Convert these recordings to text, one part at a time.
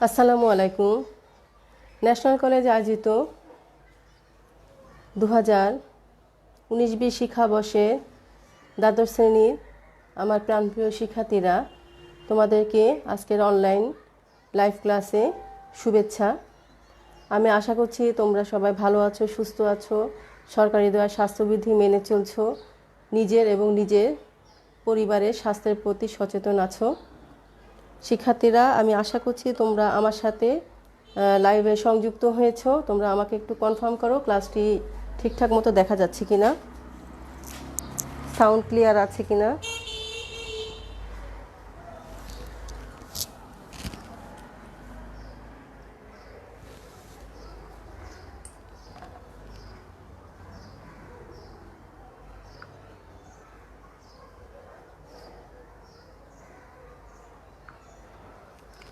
আসসালামু আলাইকুম। National college আয়োজিত 2019-20 শিক্ষাবর্ষে দ্বাদশ শ্রেণীর আমার প্রাণপ্রিয় শিক্ষার্থীরা, তোমাদেরকে আজকের অনলাইন লাইভ ক্লাসে শুভেচ্ছা। আমি আশা করছি তোমরা সবাই ভালো আছো, সুস্থ আছো, সরকারি দেওয়া স্বাস্থ্যবিধি মেনে চলছো, নিজের এবং নিজের পরিবারের স্বাস্থ্যের প্রতি সচেতন আছো। শিক্ষার্থীরা, আমি আশা করছি তোমরা আমার সাথে লাইভে সংযুক্ত হয়েছো। তোমরা আমাকে একটু কনফার্ম করো ক্লাসটি ঠিকঠাক মতো দেখা যাচ্ছে কিনা, সাউন্ড ক্লিয়ার আছে কিনা।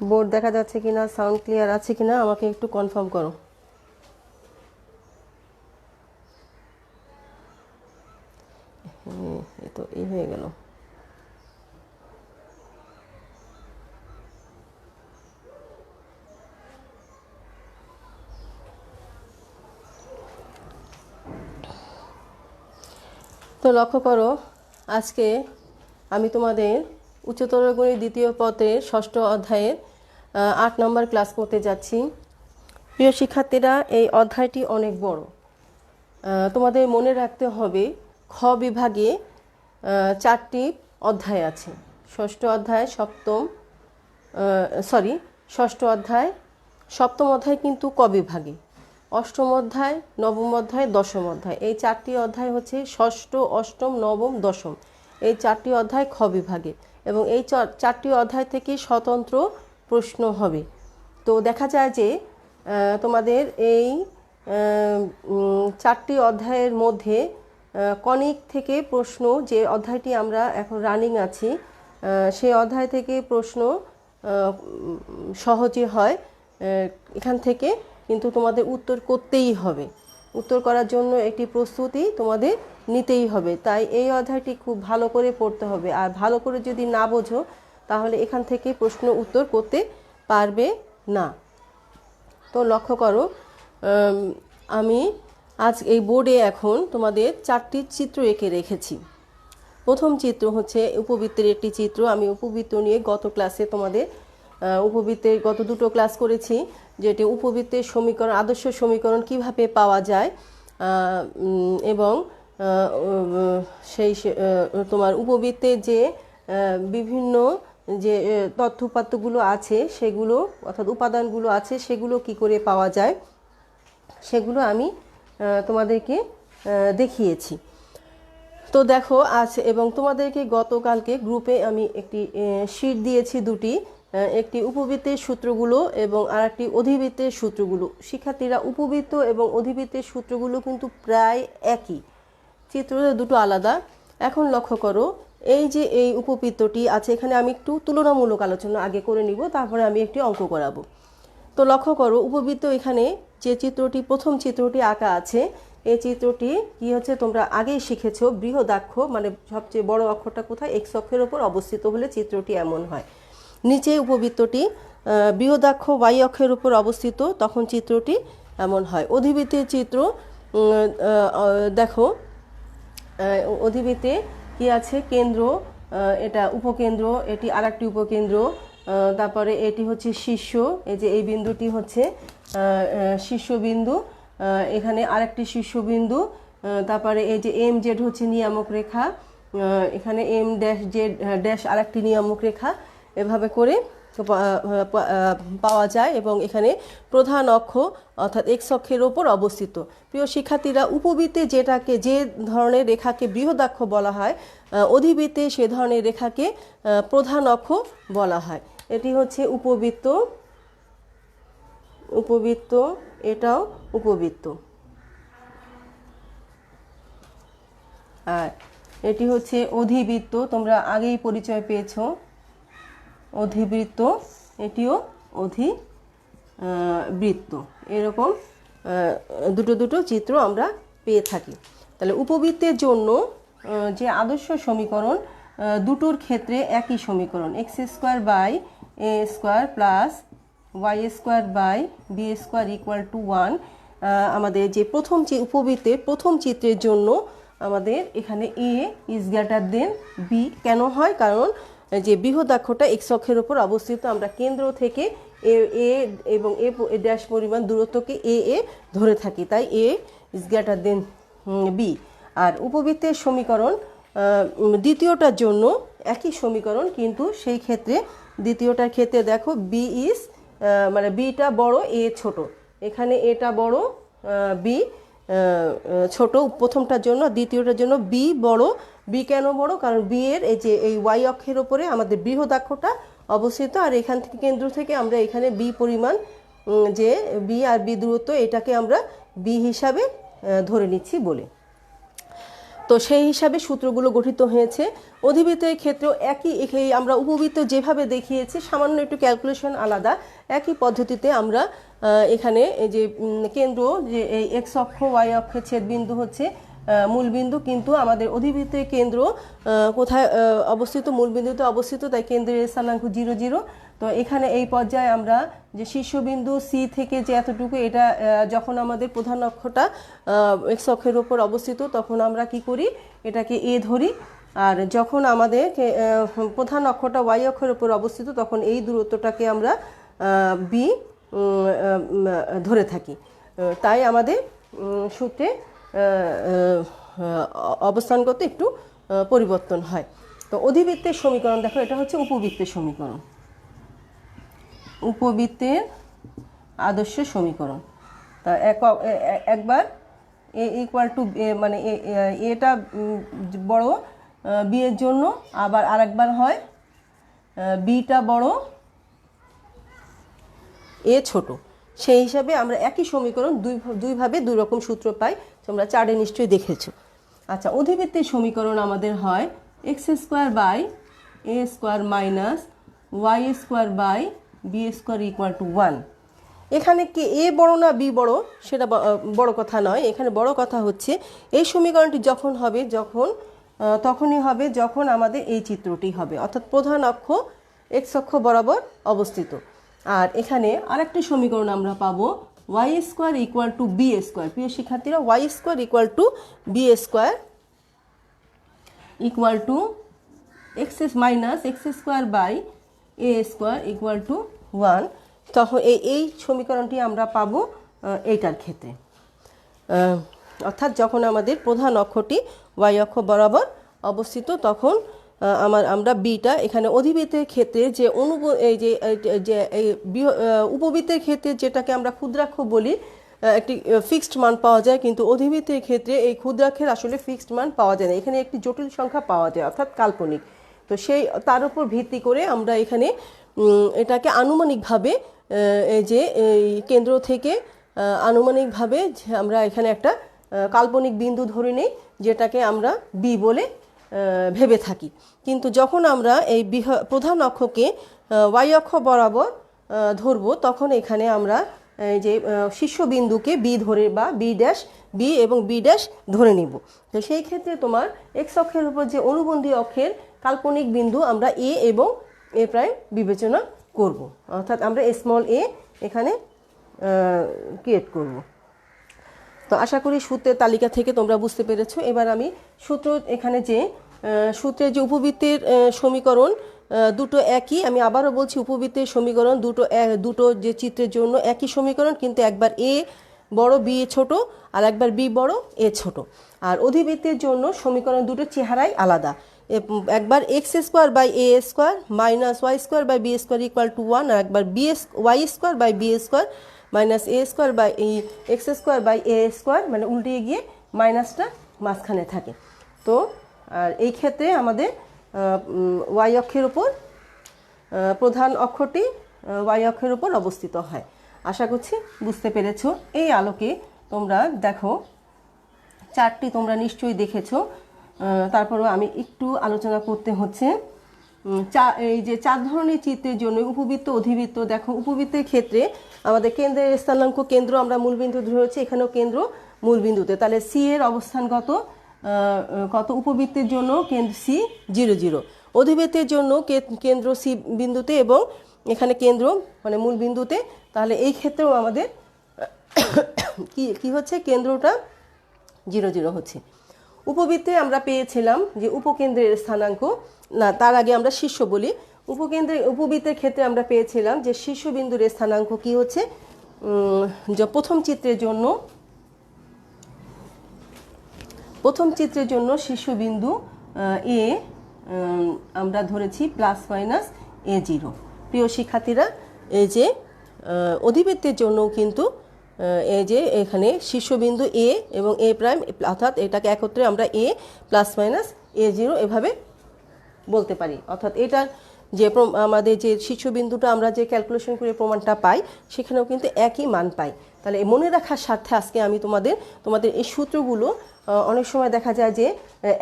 বোর্ড দেখা যাচ্ছে কিনা, সাউন্ড ক্লিয়ার আছে কিনা, আমাকে একটু কনফার্ম করো। এই তো এই হয়ে গেল। তো লক্ষ্য করো, আজকে আমি তোমাদের উচ্চতর গণিত দ্বিতীয় পত্রের ষষ্ঠ অধ্যায়ের 8 নম্বর ক্লাস করতে যাচ্ছি। প্রিয় শিক্ষার্থীরা, এই অধ্যায়টি অনেক বড়। তোমাদের মনে রাখতে হবে খ বিভাগে 4টি অধ্যায় আছে। ষষ্ঠ অধ্যায় সপ্তম অধ্যায় কিন্তু ক বিভাগে, অষ্টম অধ্যায়, নবম অধ্যায়, দশম অধ্যায়, এই 4টি অধ্যায় হচ্ছে ষষ্ঠ, অষ্টম, নবম, দশম, এই 4টি অধ্যায় খ বিভাগে, এবং এই 4টি অধ্যায় থেকে স্বতন্ত্র প্রশ্ন হবে। তো দেখা যায় যে তোমাদের এই 4টি অধ্যায়ের মধ্যে কণিক থেকে প্রশ্ন, যে অধ্যায়টি আমরা এখন রানিং আছি, সেই অধ্যায় থেকে প্রশ্ন সহজে হয়। এখান থেকে কিন্তু তোমাদের উত্তর করতেই হবে। উত্তর করার জন্য একটি প্রস্তুতি তোমাদের নিতেই হবে। তাই এই অধ্যায়টি খুব ভালো করে পড়তে হবে, আর ভালো করে যদি না বোঝো তাহলে এখান থেকে প্রশ্ন উত্তর করতে পারবে না। তো লক্ষ্য করো, আমি আজ এই বোর্ডে এখন তোমাদের 4টি চিত্র এঁকে রেখেছি। প্রথম চিত্র হচ্ছে উপবৃত্তের একটি চিত্র। আমি উপবৃত্ত নিয়ে গত ক্লাসে তোমাদের উপবৃত্তের গত 2টো ক্লাস করেছি, যেটি উপবৃত্তের সমীকরণ, আদর্শ সমীকরণ কিভাবে পাওয়া যায়, এবং সেই তোমার উপবৃত্তের যে বিভিন্ন যে তথ্যপাত্রগুলো আছে সেগুলো, অর্থাৎ উপাদানগুলো আছে সেগুলো কি করে পাওয়া যায় সেগুলো আমি তোমাদেরকে দেখিয়েছি। তো দেখো আজ, এবং তোমাদেরকে গতকালকে গ্রুপে আমি একটি শীট দিয়েছি, 2টি, একটি উপবৃত্তের সূত্রগুলো এবং আর একটি অধিবৃত্তের সূত্রগুলো। শিক্ষার্থীরা, উপবৃত্ত এবং অধিবৃত্তের সূত্রগুলো কিন্তু প্রায় একই, চিত্র 2টো আলাদা। এখন লক্ষ্য করো, এই যে এই উপবৃত্তটি আছে, এখানে আমি একটু তুলনামূলক আলোচনা আগে করে নিব, তারপরে আমি একটি অঙ্ক করাবো। তো লক্ষ্য করো, উপবৃত্ত এখানে যে চিত্রটি, প্রথম চিত্রটি আঁকা আছে, এই চিত্রটি কি হচ্ছে তোমরা আগেই শিখেছো, বৃহদাক্ষ, মানে সবচেয়ে বড় অক্ষরটা কোথায়, এক্স অক্ষের ওপর অবস্থিত হলে চিত্রটি এমন হয়। নিচে উপবৃত্তটি বৃহদাক্ষ ওয়াই অক্ষের উপর অবস্থিত, তখন চিত্রটি এমন হয়। অধিবৃত্তের চিত্র দেখো, অধিবৃত্তে কি আছে, কেন্দ্র, এটা উপকেন্দ্র, এটি আরেকটি উপকেন্দ্র, তারপরে এটি হচ্ছে শীর্ষ, এই যে এই বিন্দুটি হচ্ছে শীর্ষবিন্দু, এখানে আরেকটি শীর্ষবিন্দু, তারপরে এই যে এম জেড হচ্ছে নিয়ামক রেখা, এখানে এম ড্যাশ জেড ড্যাশ আরেকটি নিয়ামক রেখা, এভাবে করে পাওয়া যায়। এবং এখানে প্রধান অক্ষ অর্থাৎ এক্স অক্ষের ওপর অবস্থিত। প্রিয় শিক্ষার্থীরা, উপবৃত্তে যে ধরনের রেখাকে বৃহদাক্ষ বলা হয়, অধিবৃত্তে সে ধরনের রেখাকে প্রধান অক্ষ বলা হয়। এটি হচ্ছে উপবৃত্ত, এটাও উপবৃত্ত, আর এটি হচ্ছে অধিবৃত্ত, তোমরা আগেই পরিচয় পেয়েছো, অধিবৃত্ত, এটিও অধিবৃত্ত। এরকম দুটো চিত্র আমরা পেয়ে থাকি। তাহলে উপবৃত্তের জন্য যে আদর্শ সমীকরণ, দুটোর ক্ষেত্রে একই সমীকরণ, x² / a² + y square by b square equal to 1। আমাদের যে উপবৃত্তের প্রথম চিত্রের জন্য আমাদের এখানে a is greater than b কেন হয়? কারণ যে বৃহদাক্ষটা এক্স অক্ষের উপর অবস্থিত, আমরা কেন্দ্র থেকে এ এবং এ ড্যাশ পরিমাণ দূরত্বকে এ ধরে থাকি, তাই এ ইজ গ্রেটার দেন বি। আর উপবৃত্তের সমীকরণ দ্বিতীয়টার জন্য একই সমীকরণ, কিন্তু সেই ক্ষেত্রে দ্বিতীয়টার ক্ষেত্রে দেখো বি ইজ মানে বিটা বড় এ ছোট, এখানে এটা বড় বি ছোট প্রথমটার জন্য, দ্বিতীয়টার জন্য বি বড়। বি কেন বড়? কারণ বি এর এই যে এই ওয়াই অক্ষের ওপরে আমাদের বৃহদাক্ষটা অবস্থিত, আর এখান থেকে কেন্দ্র থেকে আমরা এখানে বি পরিমাণ যে বি আর বি দূরত্ব এটাকে আমরা বি হিসাবে ধরে নিচ্ছি বলে, তো সেই হিসাবে সূত্রগুলো গঠিত হয়েছে। অধিবৃত্তের ক্ষেত্রেও একই, আমরা উপবৃত্ত যেভাবে দেখিয়েছি সামান্য একটু ক্যালকুলেশন আলাদা, একই পদ্ধতিতে আমরা এখানে এই যে কেন্দ্র যে এই এক্স অক্ষ ওয়াই অক্ষের ছেদবিন্দু হচ্ছে মূলবিন্দু, কিন্তু আমাদের অধিবৃত্তের কেন্দ্র কোথায় অবস্থিত? মূলবিন্দুতে অবস্থিত, তাই কেন্দ্রের স্থানাঙ্ক 0 0। তো এখানে এই পর্যায়ে আমরা যে শীর্ষবিন্দু সি থেকে যে এতটুকু, এটা যখন আমাদের প্রধান অক্ষটা এক্স অক্ষের উপর অবস্থিত তখন আমরা কি করি? এটাকে এ ধরি, আর যখন আমাদের প্রধান অক্ষটা ওয়াই অক্ষের উপর অবস্থিত তখন এই দূরত্বটাকে আমরা বি ধরে থাকি। তাই আমাদের সূত্রে অবস্থানগত একটু পরিবর্তন হয়। তো অধিবৃত্তের সমীকরণ দেখো, এটা হচ্ছে উপবৃত্তের সমীকরণ, উপবৃত্তের আদর্শ সমীকরণ। তা একবার এ ইকুয়াল টু মানে এটা বড় বি এর জন্য, আবার আরেকবার হয় বিটা বড় এ ছোট, সেই হিসাবে আমরা একই সমীকরণ দুইভাবে দুই রকম সূত্র পাই, তোমরা চার্টে নিশ্চয়ই দেখেছো। আচ্ছা, অধিবৃত্তের সমীকরণ আমাদের হয় x square by a square minus y square by b square equal to 1। এখানে কি এ বড় না বি বড় সেটা বড় কথা নয়, এখানে বড় কথা হচ্ছে এই সমীকরণটি তখনই হবে যখন আমাদের এই চিত্রটি হবে, অর্থাৎ প্রধান অক্ষ এক্স অক্ষ বরাবর অবস্থিত। আর এখানে আরেকটি সমীকরণ আমরা পাবো y square equal to b square. প্রিয় শিক্ষার্থীরা, y square equal to b square equal to x minus x square by a square equal to 1। তখন এই সমীকরণটি আমরা পাবো এইটার ক্ষেত্রে, অর্থাৎ যখন আমাদের প্রধান অক্ষটি ওয়াই অক্ষ বরাবর অবস্থিত তখন আমরা বিটা এখানে অধিবৃত্তের ক্ষেত্রে যে উপবৃত্তের ক্ষেত্রে যেটাকে আমরা ক্ষুদ্রাক্ষ বলি একটি ফিক্সড মান পাওয়া যায়, কিন্তু অধিবৃত্তের ক্ষেত্রে এই ক্ষুদ্রাক্ষের আসলে ফিক্সড মান পাওয়া যায় না, এখানে একটি জটিল সংখ্যা পাওয়া যায় অর্থাৎ কাল্পনিক। তো তার উপর ভিত্তি করে আমরা এখানে এটাকে আনুমানিকভাবে এই যে কেন্দ্র থেকে আনুমানিকভাবে আমরা এখানে একটা কাল্পনিক বিন্দু ধরে নেই, যেটাকে আমরা বি বলে ভেবে থাকি। কিন্তু যখন আমরা এই প্রধান অক্ষকে ওয়াই অক্ষ বরাবর ধরব তখন এখানে আমরা যে শীর্ষবিন্দুকে বি ধরে বা বি এবং বি ড্যাশ ধরে নিব। তো সেই ক্ষেত্রে তোমার এক্স অক্ষের উপর যে অনুবন্ধী অক্ষের কাল্পনিক বিন্দু আমরা এ এবং এ প্রাইম বিবেচনা করব, অর্থাৎ আমরা স্মল এ এখানে ক্রিয়েট করব। তো আশা করি সূত্রের তালিকা থেকে তোমরা বুঝতে পেরেছো। এবার আমি সূত্রের যে উপবৃত্তের সমীকরণ দুটো একই, আমি আবারও বলছি উপবৃত্তের সমীকরণ দুটো যে চিত্রের জন্য একই সমীকরণ, কিন্তু একবার এ বড় বি ছোট আর একবার বি বড় এ ছোট। আর অধিবৃত্তের জন্য সমীকরণ দুটো চেহারাই আলাদা, একবার x square by a square minus y square by b square equal to 1, আর একবার y square by b square minus a square by x square by a square, মানে উল্টে গিয়ে মাইনাসটা মাঝখানে থাকে। তো আর এই ক্ষেত্রে আমাদের ওয়াই অক্ষের উপর প্রধান অক্ষটি ওয়াই অক্ষের উপর অবস্থিত হয়। আশা করছি বুঝতে পেরেছ। এই আলোকে তোমরা দেখো চার্টটি তোমরা নিশ্চয়ই দেখেছো, তারপরেও আমি একটু আলোচনা করতে হচ্ছে। এই যে 4 ধরনের চিত্রের জন্য উপবৃত্ত অধিবৃত্ত, দেখো উপবৃত্তের ক্ষেত্রে আমাদের কেন্দ্রের স্থানাঙ্ক কেন্দ্র আমরা মূলবিন্দু ধরেছি, এখানেও কেন্দ্র মূলবিন্দুতে, তাহলে সি এর অবস্থান কত উপবৃত্তের জন্য কেন্দ্র সি 0 0, অধিবৃত্তের জন্য কেন্দ্র সি বিন্দুতে এবং এখানে কেন্দ্র মানে মূল বিন্দুতে, তাহলে এই ক্ষেত্রেও আমাদের কি হচ্ছে, কেন্দ্রটা 0 0 হচ্ছে। উপবৃত্তে আমরা পেয়েছিলাম যে উপকেন্দ্রের স্থানাঙ্ক, না তার আগে আমরা শীর্ষ বলি। উপবৃত্তের ক্ষেত্রে আমরা পেয়েছিলাম যে শীর্ষবিন্দুর স্থানাঙ্ক কি হচ্ছে, যে প্রথম চিত্রের জন্য শীর্ষবিন্দু এ আমরা ধরেছি ±a0। প্রিয় শিক্ষার্থীরা, এই যে অধিবৃত্তের জন্য কিন্তু এই যে এখানে শীর্ষবিন্দু এ এবং এ প্রাইম, অর্থাৎ এটাকে একত্রে আমরা a ±a0 এভাবে বলতে পারি। অর্থাৎ এটার যে আমাদের যে শীর্ষবিন্দুটা আমরা যে ক্যালকুলেশন করে প্রমাণটা পাই, সেখানেও কিন্তু একই মান পাই। তাহলে মনে রাখার স্বার্থে আজকে আমি তোমাদের এই সূত্রগুলো, অনেক সময় দেখা যায় যে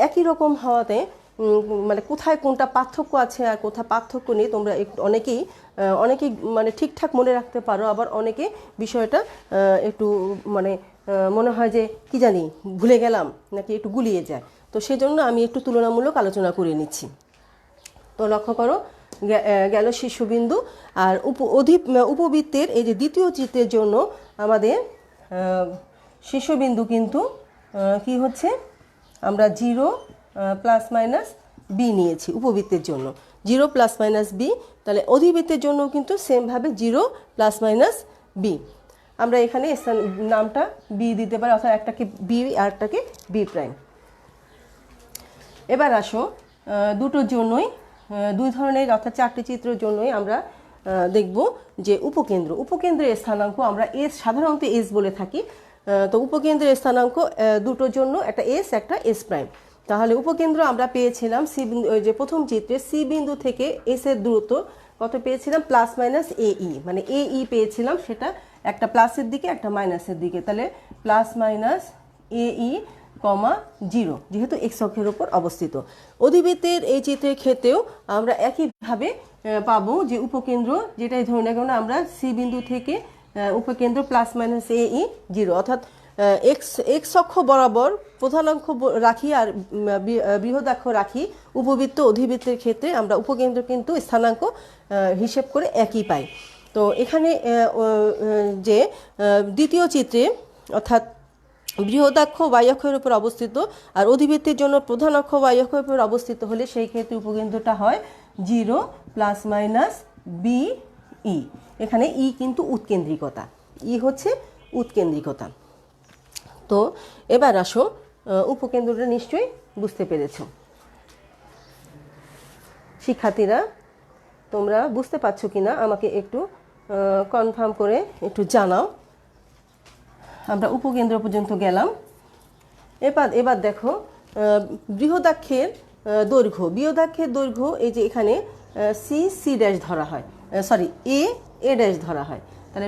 একই রকম হওয়াতে মানে কোথায় কোনটা পার্থক্য আছে আর কোথায় পার্থক্য নেই, তোমরা অনেকেই মানে ঠিকঠাক মনে রাখতে পারো, আবার অনেকে বিষয়টা একটু মানে মনে হয় যে কি জানি ভুলে গেলাম নাকি একটু গুলিয়ে যায়। তো সেজন্য আমি একটু তুলনামূলক আলোচনা করে নিচ্ছি। তো লক্ষ্য করো, গেল শীর্ষবিন্দু। আর উপবৃত্তের এই যে দ্বিতীয় চিত্রের জন্য আমাদের শীর্ষবিন্দু কিন্তু কি হচ্ছে, আমরা 0 ± b নিয়েছি উপবৃত্তের জন্য, 0 ± b। তাহলে অধিবৃত্তের জন্য কিন্তু সেমভাবে 0 ± b। আমরা এখানে নামটা b দিতে পারি, অর্থাৎ একটাকে b আর একটাকে b প্রাইম। এবার আসো দুটোর জন্যই, দুই ধরনের অর্থাৎ চারটি চিত্রের জন্যই আমরা দেখব যে উপকেন্দ্রের স্থানাঙ্ক আমরা এস, সাধারণত এস বলে থাকি। তো উপকেন্দ্রের স্থানাঙ্ক দুটোর জন্য, একটা এস একটা এস প্রাইম। তাহলে উপকেন্দ্র আমরা পেয়েছিলাম সি বিন্দু, ওই যে প্রথম চিত্রে সি বিন্দু থেকে এস এর দূরত্ব কত পেয়েছিলাম, ±ae, মানে ae পেয়েছিলাম, সেটা একটা প্লাসের দিকে একটা মাইনাসের দিকে। তাহলে ±ae, 0, যেহেতু এক্স অক্ষের উপর অবস্থিত। অধিবৃত্তের এই চিত্রের ক্ষেত্রেও আমরা একইভাবে পাবো যে উপকেন্দ্র, যেটাই ধরে না কেন আমরা সি বিন্দু থেকে উপকেন্দ্র ±ae 0, অর্থাৎ এক্স অক্ষ বরাবর প্রধানাঙ্ক রাখি আর বৃহদাক্ষ রাখি উপবৃত্ত অধিবৃত্তের ক্ষেত্রে আমরা উপকেন্দ্র কিন্তু স্থানাঙ্ক হিসেব করে একই পাই। তো এখানে যে দ্বিতীয় চিত্রে অর্থাৎ বৃহদাক্ষ y অক্ষের উপর অবস্থিত আর অধিবৃত্তের জন্য প্রধান অক্ষ y অক্ষের উপর অবস্থিত হলে সেই ক্ষেত্রে উপকেন্দ্রটা হয় 0 ± be। এখানে কিন্তু উৎকেন্দ্রিকতা, হচ্ছে উৎকেন্দ্রিকতা। তো এবার আসো, উপকেন্দ্রটা নিশ্চয়ই বুঝতে পেরেছ। শিক্ষার্থীরা, তোমরা বুঝতে পারছো কিনা আমাকে একটু কনফার্ম করে একটু জানাও। আমরা উপকেন্দ্র পর্যন্ত গেলাম। এবার দেখো, বৃহদাক্ষের দৈর্ঘ্য, এই যে এখানে সি ড্যাশ ধরা হয়, সরি এ ড্যাশ ধরা হয়। তাহলে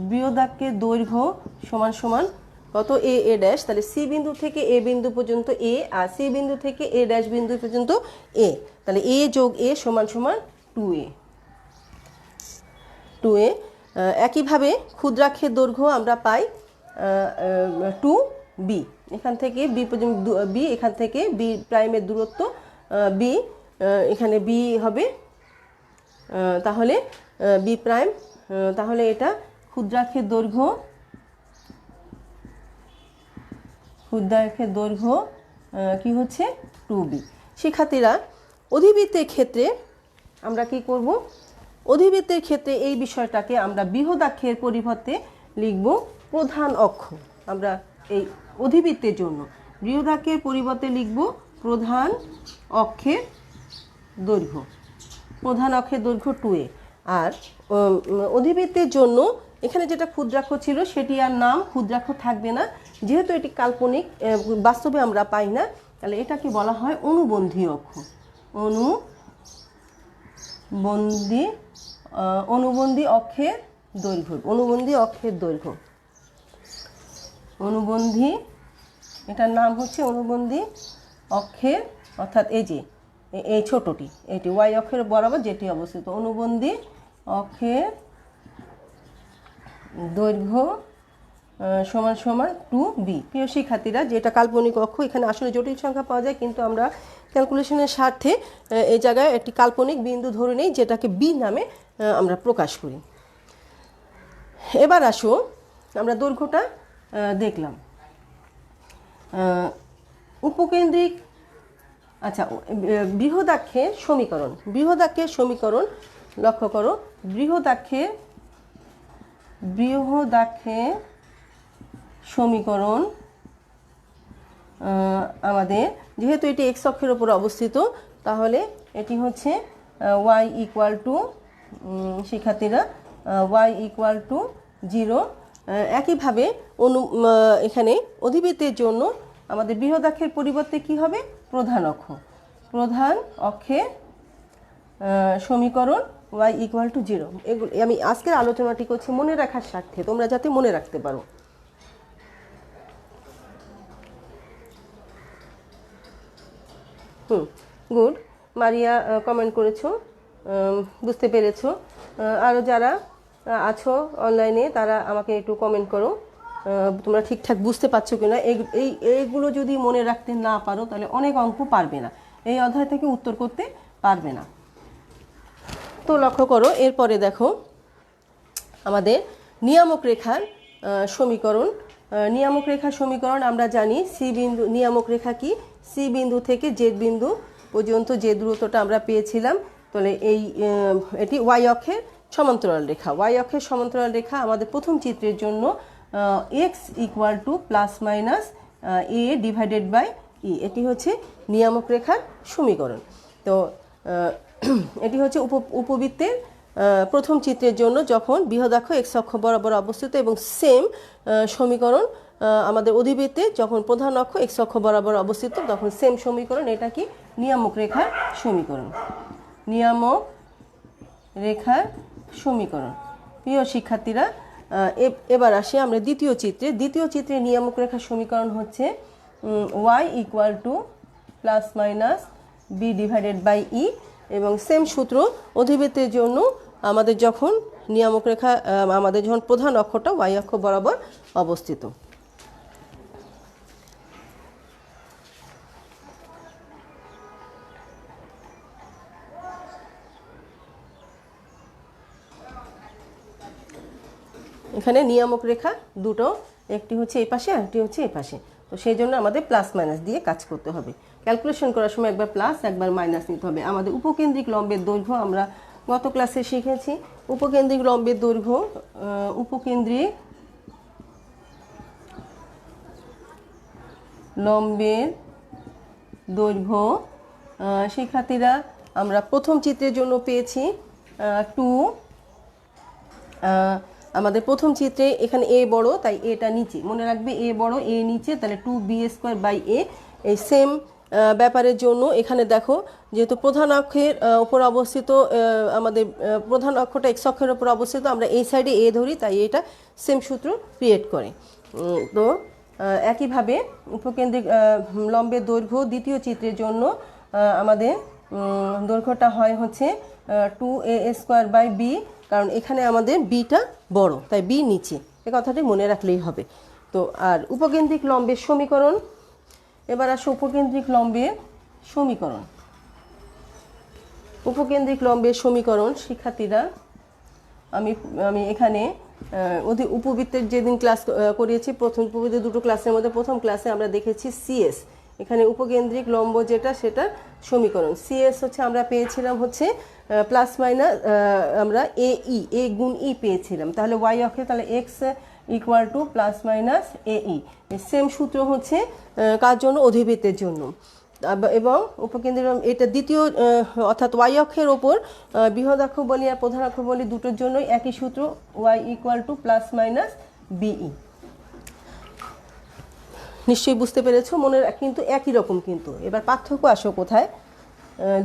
বৃহদাক্ষের দৈর্ঘ্য সমান সমান কত, এ ড্যাশ। তাহলে সি বিন্দু থেকে এ বিন্দু পর্যন্ত এ, আর সি বিন্দু থেকে এ ড্যাশ বিন্দু পর্যন্ত এ। তাহলে এ যোগ এ সমান সমান 2a। একইভাবে ক্ষুদ্রাক্ষের দৈর্ঘ্য আমরা পাই 2b। এখান থেকে বি পর্যন্ত বি, এখান থেকে বি প্রাইমের দূরত্ব বি, এখানে বি হবে, তাহলে বি প্রাইম। তাহলে এটা ক্ষুদ্রাক্ষের দৈর্ঘ্য কি হচ্ছে, 2b। শিক্ষার্থীরা, অধিবৃত্তের ক্ষেত্রে আমরা কি করব, অধিবৃত্তের ক্ষেত্রে এই বিষয়টাকে আমরা বৃহদাক্ষের পরিবর্তে লিখব প্রধান অক্ষ। আমরা এই অধিবৃত্তের জন্য বৃহদাক্ষের পরিবর্তে লিখব প্রধান অক্ষের দৈর্ঘ্য 2a। আর অধিবৃত্তের জন্য এখানে যেটা ক্ষুদ্রাক্ষ ছিল সেটি আর নাম ক্ষুদ্রাক্ষ থাকবে না, যেহেতু এটি কাল্পনিক, বাস্তবে আমরা পাই না। তাহলে এটাকে বলা হয় অনুবন্ধী অক্ষ। অনুবন্ধী অক্ষের দৈর্ঘ্য, এটার নাম হচ্ছে অনুবন্ধী অক্ষের, অর্থাৎ এই যে এই ছোটটি, এটি ওয়াই অক্ষের বরাবর যেটি অবস্থিত, অনুবন্ধী অক্ষের দৈর্ঘ্য সমান সমান 2b। প্রিয় শিক্ষার্থীরা, যেটা কাল্পনিক অক্ষ, এখানে আসলে জটিল সংখ্যা পাওয়া যায়, কিন্তু আমরা ক্যালকুলেশনের স্বার্থে এই জায়গায় একটি কাল্পনিক বিন্দু ধরে নেই, যেটাকে b নামে আমরা প্রকাশ করি। এবার আসো আমরা দৈর্ঘ্যটা দেখলাম। উপকেন্দ্রিক, আচ্ছা, বৃহদাক্ষের সমীকরণ লক্ষ্য করো। বৃহদাক্ষের সমীকরণ আমাদের, যেহেতু এটি এক্স অক্ষের উপর অবস্থিত, তাহলে এটি হচ্ছে y ইকুয়াল টু, শিক্ষার্থীরা, y ইকুয়াল টু 0। একইভাবে এখানে অধিবৃত্তের জন্য আমাদের বৃহদাক্ষের পরিবর্তে কি হবে? প্রধান অক্ষের সমীকরণ y ইকুয়াল টু 0। এগুলো আমি আজকের আলোচনাটি করছি মনে রাখার স্বার্থে, তোমরা যাতে মনে রাখতে পারো। গুড, মারিয়া কমেন্ট করেছো, বুঝতে পেরেছো। আরও যারা আছো অনলাইনে, তারা আমাকে একটু কমেন্ট করো তোমরা ঠিকঠাক বুঝতে পারছো কিনা। এইগুলো যদি মনে রাখতে না পারো, তাহলে অনেক অঙ্ক পারবে না, এই অধ্যায় থেকে উত্তর করতে পারবে না। তো লক্ষ্য করো, এরপরে দেখো আমাদের নিয়ামক রেখার সমীকরণ। আমরা জানি সি বিন্দু, নিয়ামক রেখা কি? সি বিন্দু থেকে জেড বিন্দু পর্যন্ত যে দূরত্বটা আমরা পেয়েছিলাম, তাহলে এটি ওয়াই অক্ষের সমান্তরাল রেখা। আমাদের প্রথম চিত্রের জন্য x equal to plus minus a divided by e, এটি হচ্ছে নিয়ামক রেখার সমীকরণ। তো এটি হচ্ছে উপবৃত্তের প্রথম চিত্রের জন্য, যখন বৃহদাক্ষ এক্স অক্ষ বরাবর অবস্থিত, এবং সেম সমীকরণ আমাদের অধিবৃত্তে যখন প্রধান অক্ষ এক্স অক্ষ বরাবর অবস্থিত, তখন সেম সমীকরণ। এটা কি? নিয়ামক রেখার সমীকরণ। প্রিয় শিক্ষার্থীরা, এবার আসি আমরা দ্বিতীয় চিত্রে। নিয়ামক রেখার সমীকরণ হচ্ছে y equal to plus minus b divided by e, এবং সেম সূত্র অধিবৃত্তের জন্য আমাদের যখন নিয়ামক রেখা, আমাদের যখন প্রধান অক্ষটা y অক্ষ বরাবর অবস্থিত। এখানে নিয়ামক রেখা দুটো, একটি হচ্ছে এই পাশে, আর একটি হচ্ছে এই পাশে। তো সেই জন্য আমাদের প্লাস মাইনাস দিয়ে কাজ করতে হবে। ক্যালকুলেশন করার সময় একবার প্লাস একবার মাইনাস নিতে হবে। আমাদের উপকেন্দ্রিক লম্বের দৈর্ঘ্য আমরা গত ক্লাসে শিখেছি। উপকেন্দ্রিক লম্বের দৈর্ঘ্য, শিক্ষার্থীরা আমরা প্রথম চিত্রের জন্য পেয়েছি 2। আমাদের প্রথম চিত্রে এখানে এ বড়, তাই এটা নিচে, মনে রাখবে এ বড় এ নিচে, তাহলে 2b² বাই এ। এই সেম ব্যাপারের জন্য এখানে দেখো, যেহেতু প্রধান অক্ষের উপর অবস্থিত, আমাদের প্রধান অক্ষটা এক্স অক্ষের উপর অবস্থিত, আমরা এই সাইডে এ ধরি, তাই এটা সেম সূত্র ক্রিয়েট করে। তো একইভাবে উপকেন্দ্রিক লম্বের দৈর্ঘ্য দ্বিতীয় চিত্রের জন্য আমাদের দৈর্ঘ্যটা হয় হচ্ছে 2a² বাই বি, কারণ এখানে আমাদের বিটা বড়, তাই বি নিচে, এ কথাটি মনে রাখলেই হবে। তো আর উপকেন্দ্রিক লম্বের সমীকরণ, এবার আসো উপকেন্দ্রিক লম্বের সমীকরণ। শিক্ষার্থীরা, আমি এখানে উপবৃত্তের যেদিন ক্লাস করিয়েছি, প্রথম উপবৃত্তের দুটো ক্লাসের মধ্যে প্রথম ক্লাসে আমরা দেখেছি সিএস, এখানে উপকেন্দ্রিক লম্ব যেটা, সেটা সমীকরণ। সিএস হচ্ছে আমরা পেয়েছিলাম হচ্ছে প্লাস মাইনাস, আমরা এ গুণ ই পেয়েছিলাম, তাহলে ওয়াই অক্ষে তাহলে x equal to plus minus A E. Same সূত্র হচ্ছে কার জন্য? অধিবৃত্তের জন্য। এবং উপকেন্দ্রিক এটা দ্বিতীয়, অর্থাৎ ওয়াই অক্ষের ওপর বৃহদাক্ষ বলি আর প্রধান অক্ষ বলি দুটোর জন্যই একই সূত্র, y equal to plus minus b. নিশ্চয়ই বুঝতে পেরেছো, কিন্তু একই রকম। কিন্তু এবার পার্থক্য আসো কোথায়?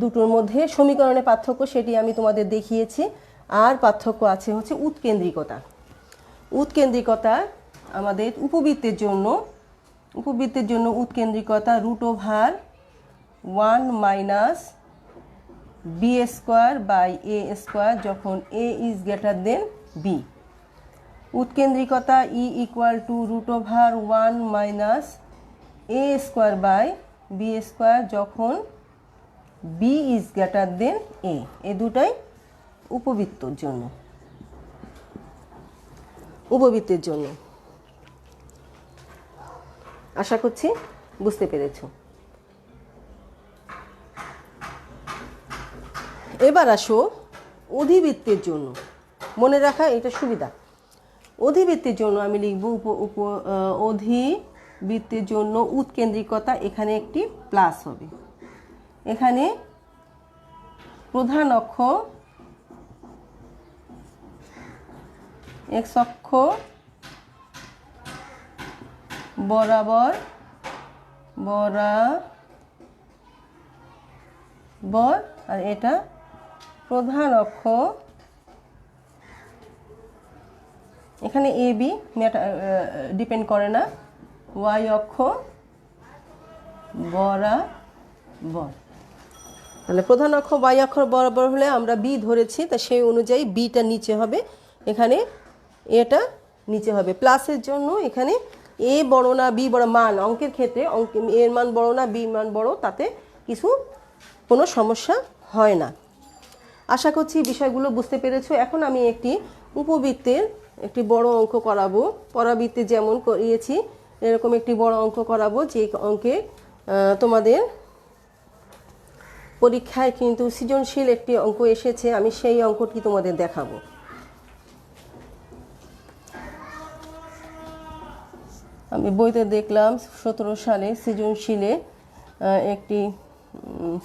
দুটোর মধ্যে সমীকরণে পার্থক্য, সেটি আমি তোমাদের দেখিয়েছি। আর পার্থক্য আছে হচ্ছে উৎকেন্দ্রিকতা। আমাদের উপবৃত্তের জন্য উৎকেন্দ্রিকতা √1 মাইনাস b² বাই a², যখন a is greater than b। উৎকেন্দ্রিকতা e equal to √1 minus a square by b square যখন b is greater than a. এ দুটাই উপবৃত্তর জন্য, উপবৃত্তের জন্য। আশা করছি বুঝতে পেরেছ। এবার আসো অধিবৃত্তের জন্য। মনে রাখা এটা সুবিধা। অধিবৃত্তের জন্য আমি লিখব অধিবৃত্তের জন্য উৎকেন্দ্রিকতা, এখানে একটি প্লাস হবে। এখানে প্রধান অক্ষ এক্স অক্ষ বরাবর আর এটা প্রধান অক্ষ, এখানে এ বি ডিপেন্ড করে না, ওয়াই অক্ষ বরাবর। তাহলে প্রধান অক্ষ ওয়াই অক্ষ বরাবর হলে আমরা বি ধরেছি, তা সেই অনুযায়ী বিটা নিচে হবে, এখানে এটা নিচে হবে। প্লাসের জন্য এখানে এ বড় না বি বড়, মান অঙ্কের ক্ষেত্রে এর মান বড় না বি মান বড়, তাতে কোনো সমস্যা হয় না। আশা করছি বিষয়গুলো বুঝতে পেরেছো। এখন আমি একটি উপবৃত্তের একটি বড় অঙ্ক করাবো। পরাবৃত্তে যেমন করিয়েছি এরকম একটি বড় অঙ্ক করাবো, যে অঙ্কে তোমাদের পরীক্ষায় কিন্তু সৃজনশীল একটি অঙ্ক এসেছে। আমি সেই অঙ্কটি তোমাদের দেখাবো। আমি বইতে দেখলাম 17 সালে সৃজনশীলে একটি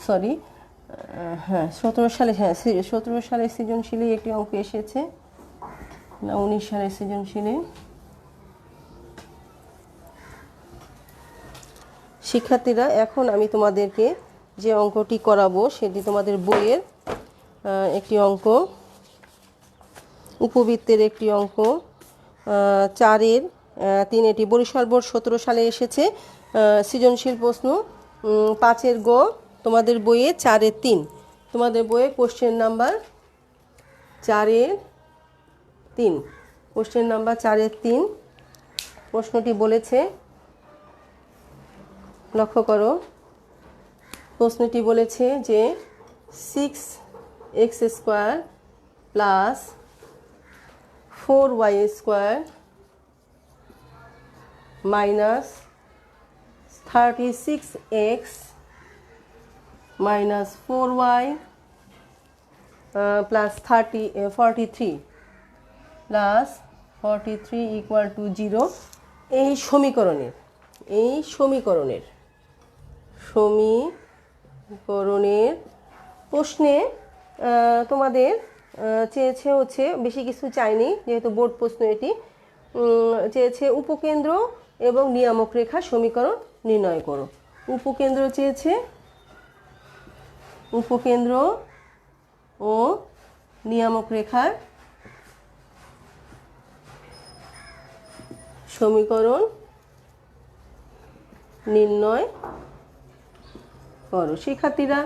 17 সালে সৃজনশীলে একটি অঙ্ক এসেছে, না 19 সালে সৃজনশীলে। শিক্ষার্থীরা, এখন আমি তোমাদেরকে যে অঙ্কটি করাবো সেটি তোমাদের বইয়ের একটি অঙ্ক, উপবৃত্তের একটি অঙ্ক, 4-এর 3। এটি বরিশাল বোর্ড 17 সালে এসেছে। সৃজনশীল প্রশ্ন 5-এর গ, তোমাদের বইয়ে 4-এর 3। তোমাদের বইয়ে কোশ্চেন নাম্বার 4-এর 3, কোশ্চেন নাম্বার 4-এর 3। প্রশ্নটি বলেছে, লক্ষ্য করো, প্রশ্নটি বলেছে যে 6x² plus 4y² minus 36x minus 4y plus 43 plus 43 equal to 0। এই সমীকরণের প্রশ্নে তোমাদের চেয়েছে হচ্ছে, বেশি কিছু চাইনি যেহেতু বোর্ড প্রশ্ন, এটি চেয়েছে উপকেন্দ্র এবং নিয়ামক রেখা সমীকরণ নির্ণয় করো। উপকেন্দ্র চেয়েছে, উপকেন্দ্র ও নিয়ামক রেখার সমীকরণ নির্ণয় করো। শিক্ষার্থীরা,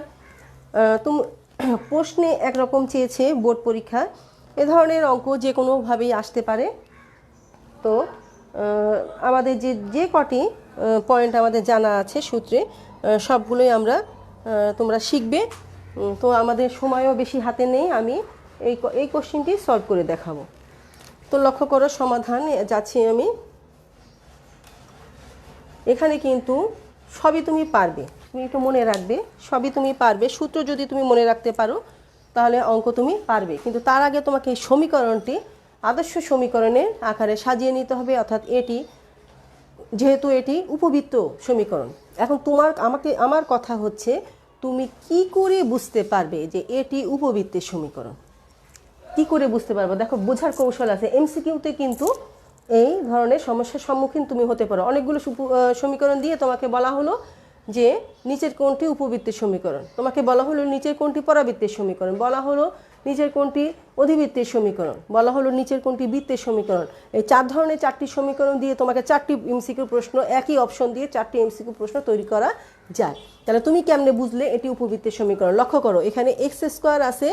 প্রশ্নে একরকম চেয়েছে বোর্ড পরীক্ষা, এ ধরনের অঙ্ক যে কোনোভাবেই আসতে পারে। তো আমাদের যে কটি পয়েন্ট আমাদের জানা আছে সূত্রে, সবগুলোই তোমরা শিখবে। তো আমাদের সময়ও বেশি হাতে নেই, আমি এই কোশ্চেনটি সলভ করে দেখাবো। তো লক্ষ্য করো, সমাধান যাচ্ছি আমি। এখানে কিন্তু সবই তুমি পারবে, তুমি একটু মনে রাখবে, সবই তুমি পারবে। সূত্র যদি তুমি মনে রাখতে পারো তাহলে অঙ্ক তুমি পারবে, কিন্তু তার আগে তোমাকে এই সমীকরণটি আদর্শ সমীকরণের আকারে সাজিয়ে নিতে হবে। অর্থাৎ যেহেতু এটি উপবৃত্ত সমীকরণ, এখন আমার কথা হচ্ছে তুমি কি করে বুঝতে পারবে যে এটি উপবৃত্তের সমীকরণ, কি করে বুঝতে পারবে? দেখো, বোঝার কৌশল আছে। এমসিকিউতে কিন্তু এই ধরনের সমস্যার সম্মুখীন তুমি হতে পারো। অনেকগুলো সমীকরণ দিয়ে তোমাকে বলা হলো যে নিচের কোনটি উপবৃত্তের সমীকরণ, তোমাকে বলা হলো নিচের কোনটি পরাবৃত্তের সমীকরণ, বলা হলো নিচের কোনটি অধিবৃত্তের সমীকরণ, বলা হলো নিচের কোনটি বৃত্তের সমীকরণ। এই 4 ধরনের 4টি সমীকরণ দিয়ে তোমাকে 4টি এমসিকিউ প্রশ্ন, একই অপশন দিয়ে 4টি এমসিকিউ প্রশ্ন তৈরি করা যায়। তাহলে তুমি কেমনে বুঝলে এটি উপবৃত্তের সমীকরণ? লক্ষ্য করো, এখানে x² আছে,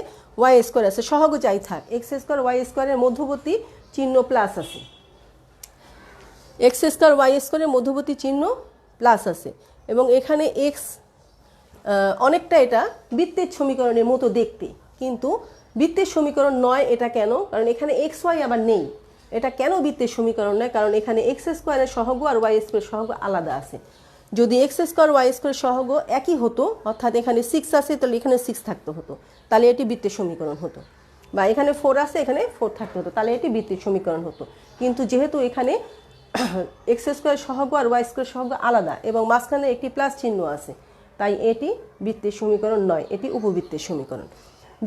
y² আছে, সহগ যাই থাক, x² y² এর মধ্যবর্তী চিহ্ন প্লাস আছে, এক্স স্কোয়ার ওয়াই স্কোয়ারের মধ্যবর্তী চিহ্ন প্লাস আছে, এবং এখানে এক্স অনেকটা এটা বৃত্তের সমীকরণের মতো দেখতে, কিন্তু বৃত্তের সমীকরণ নয়। এটা কেন? কারণ এখানে এক্স ওয়াই আবার নেই। এটা কেন বৃত্তের সমীকরণ নয়? কারণ এখানে এক্স স্কোয়ারের সহগ আর ওয়াই স্কোয়ারের সহগ আলাদা আছে। যদি এক্স স্কোয়ার ওয়াই স্কোয়ারের সহগ একই হতো, অর্থাৎ এখানে 6 আছে, তাহলে এখানে 6 থাকতে হতো, তাহলে এটি বৃত্তের সমীকরণ হতো। বা এখানে 4 আছে, এখানে 4 থাকতে হতো, তাহলে এটি বৃত্তের সমীকরণ হতো। কিন্তু যেহেতু এখানে এক্স স্কোয়ার সহগ আর ওয়াই স্কোয়ার সহগ আলাদা এবং মাঝখানে একটি প্লাস চিহ্ন আছে, তাই এটি বৃত্তের সমীকরণ নয়, এটি উপবৃত্তের সমীকরণ।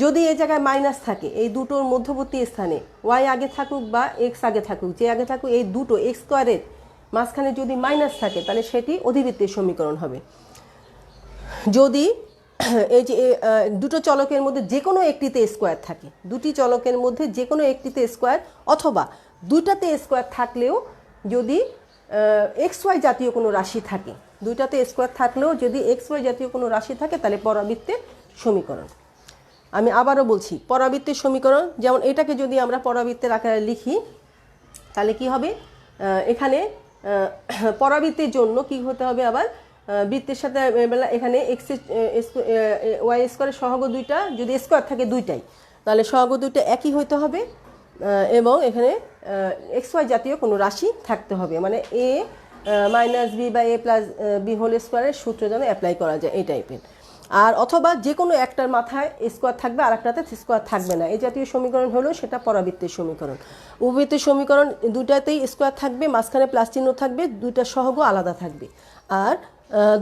যদি এই জায়গায় মাইনাস থাকে, এই দুটোর মধ্যবর্তী স্থানে ওয়াই আগে থাকুক বা এক্স আগে থাকুক, যে আগে থাকুক, এই দুটো এক্স স্কোয়ারের মাঝখানে যদি মাইনাস থাকে, তাহলে সেটি অধিবৃত্তের সমীকরণ হবে। যদি এই যে দুটো চলকের মধ্যে যে কোনো একটিতে স্কোয়ার থাকে, দুটি চলকের মধ্যে যে কোনো একটিতে স্কোয়ার, অথবা দুইটাতে স্কোয়ার থাকলেও যদি এক্স ওয়াই জাতীয় কোনো রাশি থাকে, দুইটাতে স্কোয়ার থাকলেও যদি এক্স ওয়াই জাতীয় কোনো রাশি থাকে, তাহলে পরাবৃত্তের সমীকরণ। আমি আবারও বলছি, পরাবৃত্তের সমীকরণ, যেমন এটাকে যদি আমরা পরাবৃত্তের আকারে লিখি, তাহলে কি হবে? এখানে পরাবৃত্তের জন্য কি হতে হবে? আবার বৃত্তের সাথে এখানে এক্স ওয়াই স্কোয়ারের সহগ দুইটা, যদি স্কোয়ার থাকে দুইটাই, তাহলে সহগ দুইটা একই হইতে হবে, এবং এখানে এক্স ওয়াই জাতীয় কোনো রাশি থাকতে হবে, মানে এ মাইনাস বি বা এ প্লাস বি হোল স্কোয়ারের সূত্র যেন অ্যাপ্লাই করা যায়, এই টাইপের। আর অথবা যে কোনো একটার মাথায় স্কোয়ার থাকবে আর একটাতে স্কোয়ার থাকবে না, এই জাতীয় সমীকরণ হলেও সেটা পরাবৃত্তের সমীকরণ। উপবৃত্তের সমীকরণ দুটাতেই স্কোয়ার থাকবে, মাঝখানে প্লাস চিহ্ন থাকবে, দুইটা সহগ আলাদা থাকবে। আর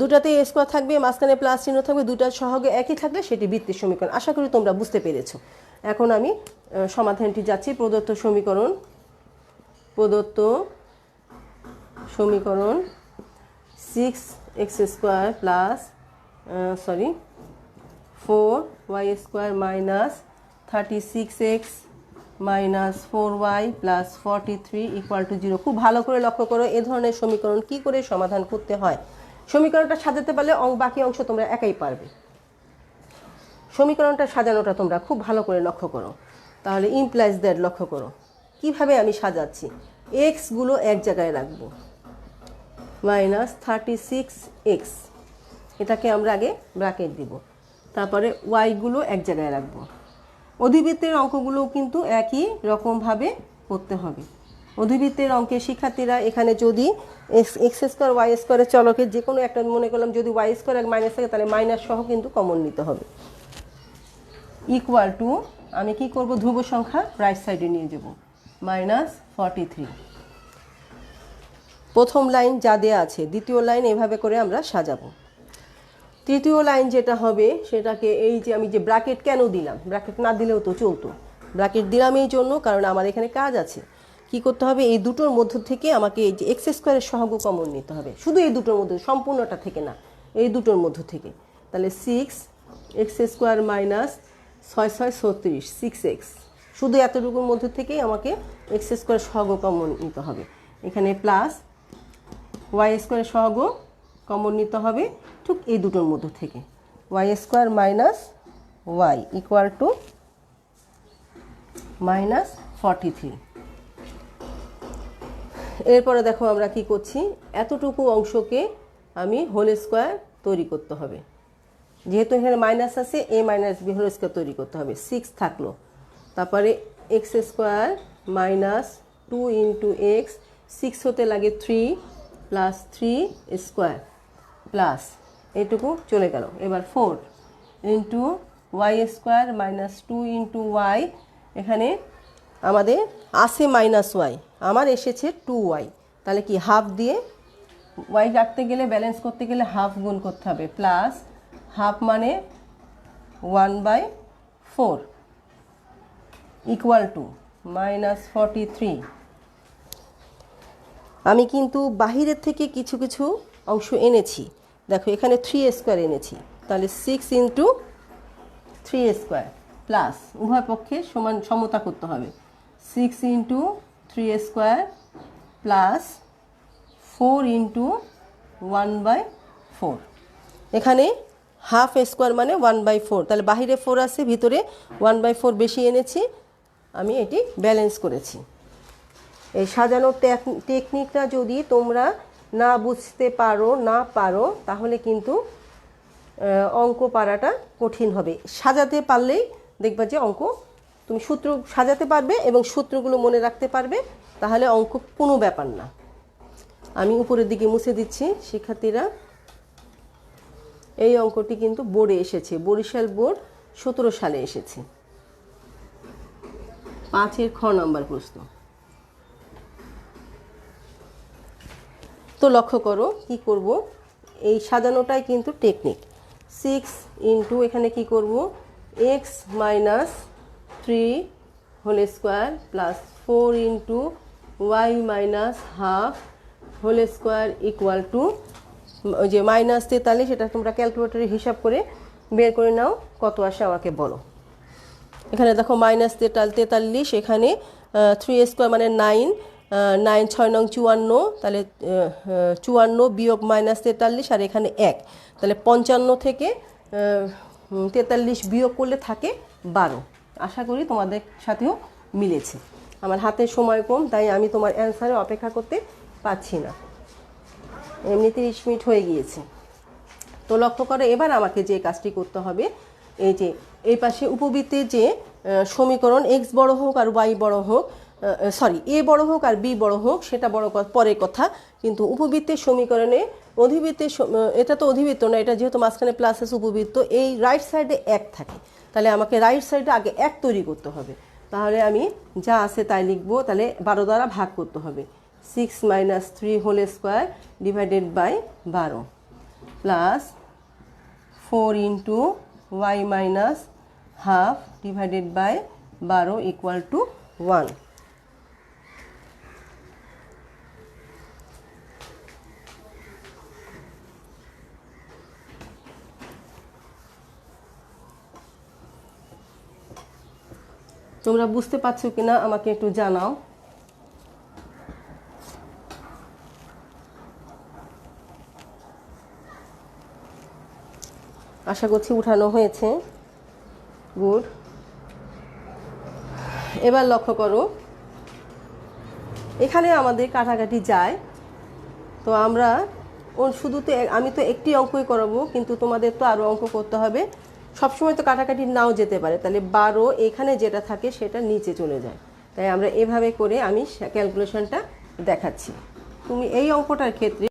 দুটাতেই স্কোয়ার থাকবে, মাঝখানে প্লাস চিহ্ন থাকবে, দুটার সহগ একই থাকলে সেটি বৃত্তের সমীকরণ। আশা করি তোমরা বুঝতে পেরেছো। এখন আমি সমাধানটি যাচ্ছি। প্রদত্ত সমীকরণ 6x square plus 4y square minus 36x minus 4y plus 43 equal to 0। খুব ভালো করে লক্ষ্য করো এ ধরনের সমীকরণ কি করে সমাধান করতে হয়। সমীকরণটা সাজাতে পারলে বাকি অংশ তোমরা একাই পারবে। সমীকরণটা সাজানোটা তোমরা খুব ভালো করে লক্ষ্য করো। তাহলে ইমপ্লাইজ দ্যাট লক্ষ্য করো কিভাবে আমি সাজাচ্ছি। এক্সগুলো এক জায়গায় রাখবো, মাইনাস 36x, এটাকে আমরা আগে ব্র্যাকেট দিব। তারপরে ওয়াইগুলো এক জায়গায় রাখবো। অধিবৃত্তের অঙ্কগুলো কিন্তু একই রকমভাবে করতে হবে। অধিবৃত্তের অঙ্কের শিক্ষার্থীরা এখানে যদি এক্স স্কোয়ার ওয়াই স্কোয়ারের চলকের যে কোনো একটা মনে করলাম, যদি ওয়াই স্কোয়ার এক মাইনাস থাকে, তাহলে মাইনাস সহ কিন্তু কমন নিতে হবে। ইকুয়াল টু আমি কি করব, ধ্রুব সংখ্যা রাইট সাইডে নিয়ে যাব, মাইনাস 43। প্রথম লাইন যা দেয়া আছে, দ্বিতীয় লাইন এভাবে করে আমরা সাজাবো। তৃতীয় লাইন যেটা হবে সেটাকে, এই যে আমি যে ব্র্যাকেট কেন দিলাম, ব্র্যাকেট না দিলেও তো চলতো, ব্র্যাকেট দিলাম এই জন্য কারণ আমার এখানে কাজ আছে। কি করতে হবে, এই দুটোর মধ্য থেকে আমাকে এই যে এক্স স্কোয়ারের সহগ কমন নিতে হবে, শুধু এই দুটোর মধ্যে, সম্পূর্ণটা থেকে না, এই দুটোর মধ্য থেকে। তাহলে 6x স্কোয়ার মাইনাস 6 6 36, 6x, শুধু এতটুকুর মধ্য থেকেই আমাকে এক্স স্কোয়ারের সহগ কমন নিতে হবে। এখানে প্লাস ওয়াই স্কোয়ারের সহগ কমন নিতে হবে ঠিক এই দুটোর মধ্য থেকে, y square minus y equal to minus 43। এরপরে দেখো আমরা কি করছি, এতটুকু অংশকে আমি হোল স্কোয়ার তৈরি করতে হবে। যেহেতু এখানে মাইনাস আছে, এ মাইনাস বি হোল স্কোয়ার তৈরি করতে হবে। 6 থাকলো, তারপরে x square minus 2 into x, 6 হতে লাগে 3 প্লাস 3 স্কোয়ার প্লাস এইটুকু চলে গেল। এবার 4 into y square minus 2 into y, এখানে আমাদের আসে মাইনাস ওয়াই, আমার এসেছে 2y, তাহলে কি হাফ দিয়ে ওয়াই রাখতে গেলে, ব্যালেন্স করতে গেলে হাফ গুণ করতে হবে, প্লাস হাফ মানে 1/4 ইকুয়াল টু মাইনাস 43। আমি কিন্তু বাহিরের থেকে কিছু কিছু অংশ এনেছি, দেখো এখানে 3 স্কোয়ার এনেছি, তাহলে 6 ইন্টু 3 স্কোয়ার প্লাস উভয় পক্ষে সমান সমতা করতে হবে, 6 ইন্টু 3 স্কোয়ার প্লাস 4 ইন্টু 1/4। এখানে হাফ স্কোয়ার মানে 1/4, তাহলে বাহিরে 4 আছে, ভিতরে 1/4 বেশি এনেছি, আমি এটি ব্যালেন্স করেছি। এই সাজানোর টেকনিকটা যদি তোমরা না বুঝতে না পারো তাহলে কিন্তু অঙ্ক পারাটা কঠিন হবে। সাজাতে পারলেই দেখবা যে অঙ্ক তুমি সূত্র সাজাতে পারবে এবং সূত্রগুলো মনে রাখতে পারবে, তাহলে অঙ্ক কোনো ব্যাপার না। আমি উপরের দিকে মুছে দিচ্ছি শিক্ষার্থীরা। এই অঙ্কটি কিন্তু বোর্ডে এসেছে, বরিশাল বোর্ড 17 সালে এসেছে, 5-এর খ নাম্বার প্রশ্ন। তো লক্ষ্য করো কি করব, এই সাজানোটাই কিন্তু টেকনিক। 6 ইন্টু এখানে কি করব, x minus 3 whole square plus 4 into y minus half whole square equal to, ওই যে -43, সেটা তোমরা ক্যালকুলেটরে হিসাব করে বের করে নাও কত আসে আমাকে বলো। এখানে দেখো -43, এখানে 3 স্কোয়ার মানে 9, 9 6 নং 54, তাহলে 54 বিয়োগ -43 আর এখানে 1, তাহলে 55 থেকে 43 বিয়োগ করলে থাকে 12। আশা করি তোমাদের সাথেও মিলেছে। আমার হাতে সময় কম, তাই আমি তোমার অ্যান্সারে অপেক্ষা করতে পারছি না, এমনি 30 মিনিট হয়ে গিয়েছে। তো লক্ষ্য করো, এবার আমাকে যে কাজটি করতে হবে, এই যে এই পাশে উপবৃত্তের যে সমীকরণ, এক্স বড় হোক আর ওয়াই বড় হোক, এ বড় হোক আর বি বড় হোক সেটা বড় পরের কথা, কিন্তু উপবৃত্তের সমীকরণে অধিবৃত্তের, এটা তো অধিবৃত্ত না, এটা যেহেতু মাঝখানে প্লাস আছে উপবৃত্ত, এই রাইট সাইডে 1 থাকে, তাহলে আমাকে রাইট সাইডে আগে 1 তৈরি করতে হবে। তাহলে আমি যা আছে তাই লিখবো, তাহলে 12 দ্বারা ভাগ করতে হবে। 6 - 3 whole square divided by 12 plus 4 into y minus half divided by 12 equal to 1। তোমরা বুঝতে পারছো কিনা আমাকে একটু জানাও। আশা করছি উঠানো হয়েছে, গুড। এবার লক্ষ্য করো, এখানে আমাদের কাটাকাটি যায়, তো আমরা শুধু তো আমি তো একটি অঙ্কই করাবো, কিন্তু তোমাদের তো আরও অঙ্ক করতে হবে। সবসময় তো কাটাকাটি নাও যেতে পারে, তাহলে 12 এখানে যেটা থাকে সেটা নিচে চলে যায়, তাই আমরা এভাবে করে আমি ক্যালকুলেশনটা দেখাচ্ছি। তুমি এই অঙ্কটার ক্ষেত্রে